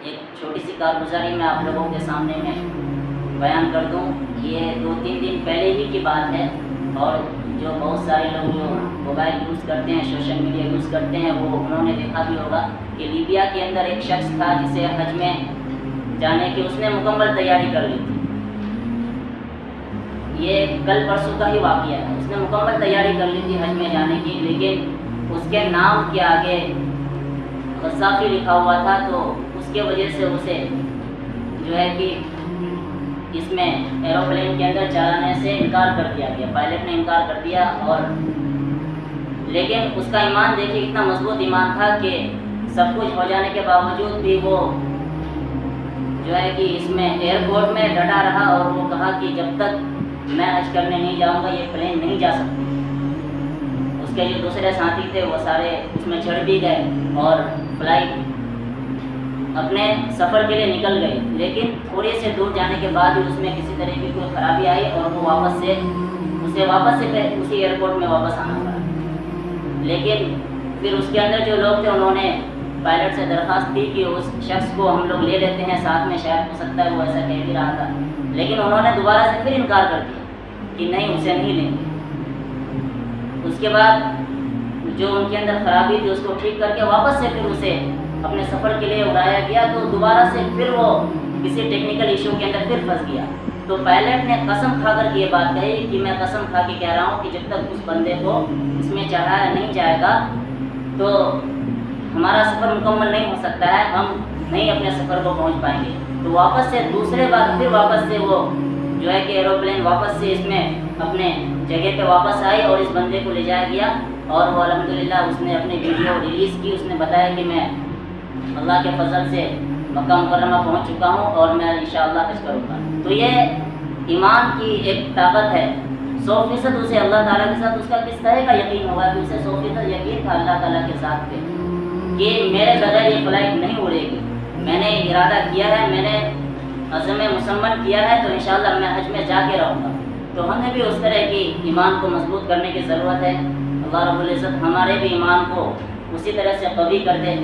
ایک چھوٹی سی کارگزاری میں آپ لوگوں کے سامنے میں بیان کر دوں. یہ 2-3 دن پہلے ہی کی بات ہے، اور جو بہت سارے لوگ جو موبائل یوز کرتے ہیں، سوشل میڈیا یوز کرتے ہیں، وہ انہوں نے دیکھا بھی ہوگا کہ لیبیا کے اندر ایک شخص تھا جسے حج میں جانے کی اس نے مکمل تیاری کر لی تھی. یہ کل پرسوں کا ہی واقعہ ہے. اس نے مکمل تیاری کر لی تھی حج میں جانے کی، لیکن اس کے نام کے آگے غزافی لکھا ہوا تھا، تو اس کے وجہ سے اسے جو ہے کہ اس میں ایروپلین کے اندر چلانے سے انکار کر دیا گیا. پائلٹ نے انکار کر دیا، اور لیکن اس کا ایمان دیکھیے اتنا مضبوط ایمان تھا کہ سب کچھ ہو جانے کے باوجود بھی وہ جو ہے کہ اس میں ایئرپورٹ میں ڈٹا رہا، اور وہ کہا کہ جب تک میں حج کرنے نہیں جاؤں گا یہ پلین نہیں جا سکتی. اس کے جو دوسرے ساتھی تھے وہ سارے اس میں چڑھ بھی گئے اور فلائٹ اپنے سفر کے لیے نکل گئی، لیکن تھوڑی سے دور جانے کے بعد اس میں کسی طرح کی کوئی خرابی آئی اور وہ اسے واپس سے اسی ایئرپورٹ میں واپس آنا پڑا. لیکن پھر اس کے اندر جو لوگ تھے انہوں نے پائلٹ سے درخواست کی کہ اس شخص کو ہم لوگ لے لیتے ہیں ساتھ میں، شاید ہو سکتا ہے وہ ایسا کہہ بھی رہا تھا، لیکن انہوں نے دوبارہ سے پھر انکار کر دیا کہ نہیں، اسے نہیں لیں گے. اس کے بعد جو ان کے اندر خرابی تھی اس کو ٹھیک کر کے واپس سے پھر اسے اپنے سفر کے لیے اڑایا گیا، تو دوبارہ سے پھر وہ کسی ٹیکنیکل ایشو کے اندر پھر پھنس گیا. تو پائلٹ نے قسم کھا کر یہ بات کہی کہ میں قسم کھا کے کہہ رہا ہوں کہ جب تک اس بندے کو اس میں چڑھایا نہیں جائے گا تو ہمارا سفر مکمل نہیں ہو سکتا ہے، ہم نہیں اپنے سفر کو پہنچ پائیں گے. تو واپس سے دوسرے بار پھر واپس سے وہ جو ہے کہ ایروپلین واپس سے اس میں اپنے جگہ پہ واپس آئی اور اس بندے کو لے جایا گیا، اور وہ الحمدللہ اس نے اپنی ویڈیو ریلیز کی. اس نے بتایا کہ میں اللہ کے فضل سے مکہ مکرمہ پہنچ چکا ہوں اور میں انشاءاللہ حج کروں گا. تو یہ ایمان کی ایک طاقت ہے. 100% اسے اللہ تعالیٰ کے ساتھ اس کا کس طرح کا یقین ہوگا کہ اسے 100% یقین تھا اللہ تعالیٰ کے ساتھ پہ کہ میرے بغیر یہ فلائٹ نہیں اڑے گی. میں نے ارادہ کیا ہے، میں نے عزم مسمن کیا ہے، تو انشاءاللہ میں حج میں جا کے رہوں گا. تو ہمیں بھی اس طرح کی ایمان کو مضبوط کرنے کی ضرورت ہے. اللہ رب العزت ہمارے بھی ایمان کو اسی طرح سے قوی کر دے.